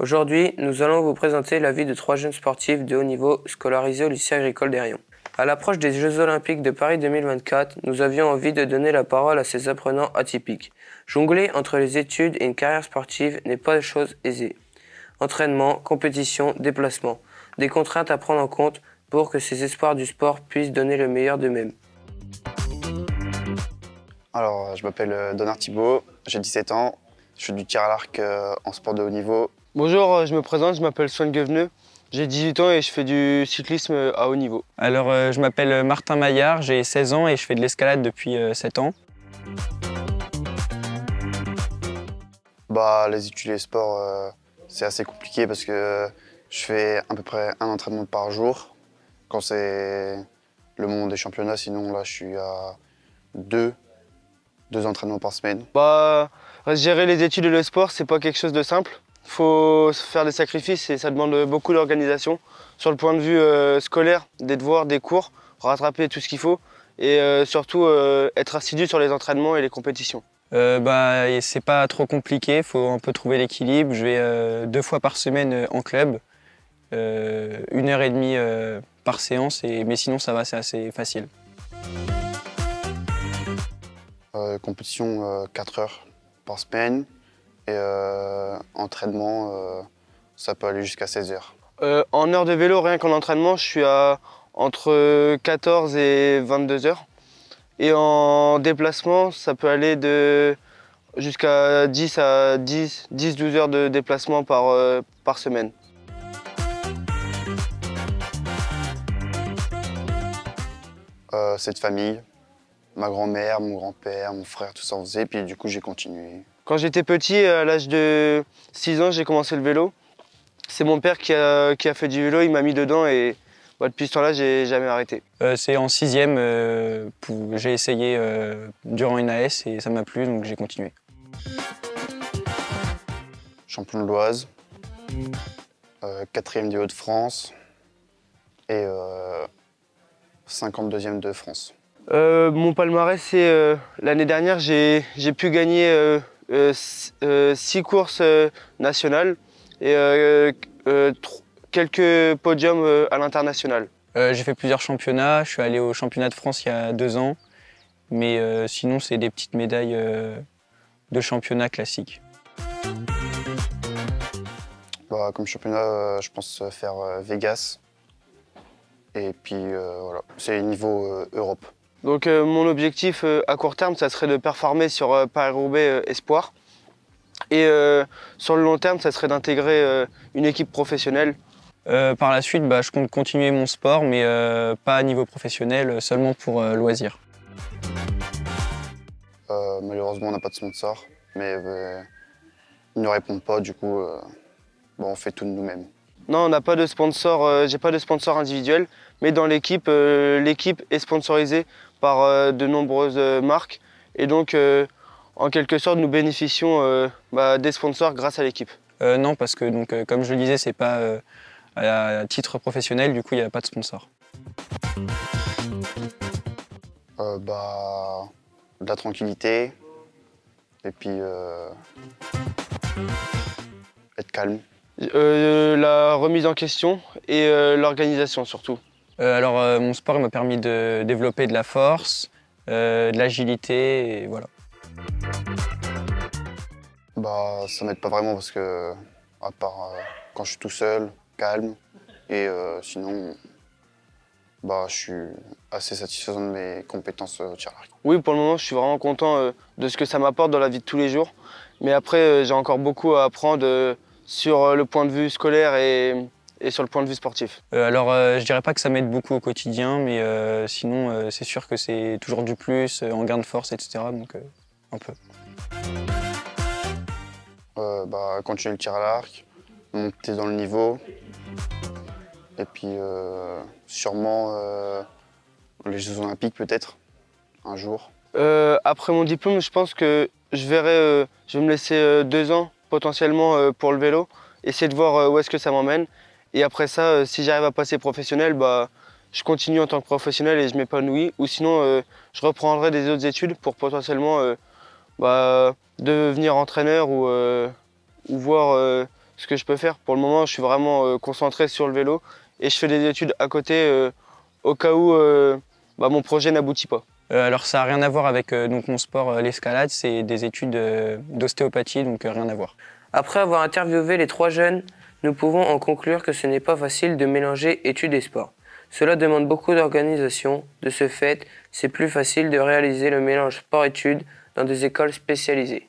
Aujourd'hui, nous allons vous présenter la vie de 3 jeunes sportifs de haut niveau scolarisés au lycée agricole d'Hérion. À l'approche des Jeux Olympiques de Paris 2024, nous avions envie de donner la parole à ces apprenants atypiques. Jongler entre les études et une carrière sportive n'est pas chose aisée. Entraînement, compétition, déplacement, des contraintes à prendre en compte pour que ces espoirs du sport puissent donner le meilleur d'eux-mêmes. Alors, je m'appelle Donard Thibault, j'ai 17 ans, je fais du tir à l'arc en sport de haut niveau. Bonjour, je me présente, je m'appelle Swan Gueveneux, j'ai 18 ans et je fais du cyclisme à haut niveau. Alors, je m'appelle Martin Maillard, j'ai 16 ans et je fais de l'escalade depuis 7 ans. Les études et les sports, c'est assez compliqué parce que je fais à peu près un entraînement par jour quand c'est le moment des championnats. Sinon, là, je suis à deux entraînements par semaine. Gérer les études et le sport, c'est pas quelque chose de simple. Il faut faire des sacrifices et ça demande beaucoup d'organisation. Sur le point de vue scolaire, des devoirs, des cours, rattraper tout ce qu'il faut et surtout être assidu sur les entraînements et les compétitions. C'est pas trop compliqué, il faut un peu trouver l'équilibre. Je vais 2 fois par semaine en club, 1h30 par séance, mais sinon ça va, c'est assez facile. Compétition 4 heures par semaine et entraînement, ça peut aller jusqu'à 16 heures. En heures de vélo, rien qu'en entraînement, je suis à entre 14 et 22 heures. Et en déplacement, ça peut aller jusqu'à 10-12 heures de déplacement par semaine. Cette famille, ma grand-mère, mon grand-père, mon frère, tout ça on faisait, puis du coup j'ai continué. Quand j'étais petit, à l'âge de 6 ans, j'ai commencé le vélo. C'est mon père qui a fait du vélo, il m'a mis dedans et depuis ce temps-là, j'ai jamais arrêté. C'est en 6e, j'ai essayé durant une AS et ça m'a plu, donc j'ai continué. Champion de l'Oise, 4e des Hauts-de-France et 52e de France. Mon palmarès, c'est l'année dernière, j'ai pu gagner 6 courses nationales et quelques podiums à l'international. J'ai fait plusieurs championnats, je suis allé au championnat de France il y a 2 ans, mais sinon c'est des petites médailles de championnat classiques. Comme championnat, je pense faire Vegas et puis voilà, c'est niveau Europe. Donc mon objectif à court terme, ça serait de performer sur Paris-Roubaix Espoir. Et sur le long terme, ça serait d'intégrer une équipe professionnelle. Par la suite, je compte continuer mon sport, mais pas à niveau professionnel, seulement pour loisir. Malheureusement, on n'a pas de sponsor, mais ils ne répondent pas, du coup, on fait tout de nous-mêmes. Non, on n'a pas de sponsor, j'ai pas de sponsor individuel, mais dans l'équipe, l'équipe est sponsorisée par de nombreuses marques. Et donc, en quelque sorte, nous bénéficions des sponsors grâce à l'équipe. Non, parce que comme je le disais, c'est pas à titre professionnel, du coup, il n'y a pas de sponsor. De la tranquillité et puis être calme. La remise en question et l'organisation surtout. Mon sport m'a permis de développer de la force, de l'agilité et voilà. Ça m'aide pas vraiment parce que, à part quand je suis tout seul, calme, et sinon, je suis assez satisfaisant de mes compétences au tir à l'arc. Oui, pour le moment, je suis vraiment content de ce que ça m'apporte dans la vie de tous les jours. Mais après, j'ai encore beaucoup à apprendre sur le point de vue scolaire et sur le point de vue sportif. Je dirais pas que ça m'aide beaucoup au quotidien, mais sinon, c'est sûr que c'est toujours du plus en gain de force, etc. Donc, un peu. Continuer le tir à l'arc, monter dans le niveau, et puis sûrement les Jeux Olympiques peut-être, un jour. Après mon diplôme, je pense que je vais me laisser 2 ans potentiellement pour le vélo, essayer de voir où est-ce que ça m'emmène. Et après ça, si j'arrive à passer professionnel, je continue en tant que professionnel et je m'épanouis. Ou sinon, je reprendrai des autres études pour potentiellement devenir entraîneur ou voir ce que je peux faire. Pour le moment, je suis vraiment concentré sur le vélo et je fais des études à côté au cas où mon projet n'aboutit pas. Alors ça n'a rien à voir avec donc mon sport, l'escalade, c'est des études d'ostéopathie, donc rien à voir. Après avoir interviewé les 3 jeunes, nous pouvons en conclure que ce n'est pas facile de mélanger études et sport. Cela demande beaucoup d'organisation. De ce fait, c'est plus facile de réaliser le mélange sport-études dans des écoles spécialisées.